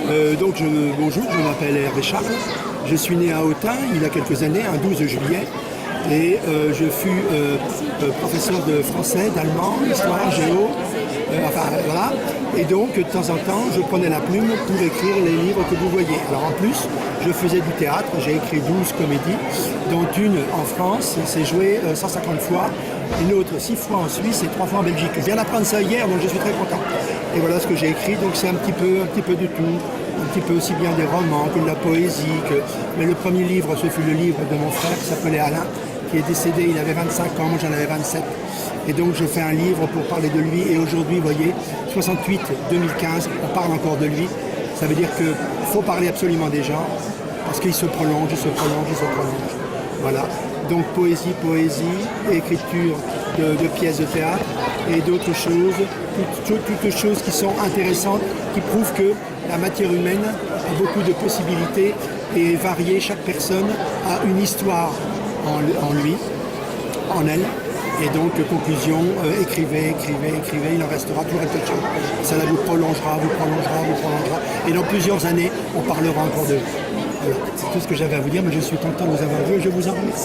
Bonjour, je m'appelle Hervé Charles. Je suis né à Autun il y a quelques années, un 12 juillet. Et je fus professeur de français, d'allemand, histoire, géo, voilà. Et donc, de temps en temps, je prenais la plume pour écrire les livres que vous voyez. Alors en plus, je faisais du théâtre, j'ai écrit 12 comédies, dont une en France, c'est joué 150 fois, une autre 6 fois en Suisse et 3 fois en Belgique. Je viens d'apprendre ça hier, donc je suis très content. Et voilà ce que j'ai écrit, donc c'est un petit peu de tout. Un petit peu aussi bien des romans que de la poésie. Mais le premier livre, ce fut le livre de mon frère qui s'appelait Alain, qui est décédé, il avait 25 ans, moi j'en avais 27. Et donc je fais un livre pour parler de lui. Et aujourd'hui, vous voyez, 68-2015, on parle encore de lui. Ça veut dire qu'il faut parler absolument des gens, parce qu'il se prolonge, il se prolonge, il se prolonge. Voilà. Donc poésie, écriture de pièces de théâtre et d'autres choses, toutes choses qui sont intéressantes, qui prouvent que la matière humaine a beaucoup de possibilités et est variée. Chaque personne a une histoire en lui, en elle. Et donc, conclusion, écrivez, il en restera toujours quelque chose. Ça vous prolongera. Et dans plusieurs années, on parlera encore de vous. Voilà, c'est tout ce que j'avais à vous dire, mais je suis content de vous avoir vu et je vous en remercie.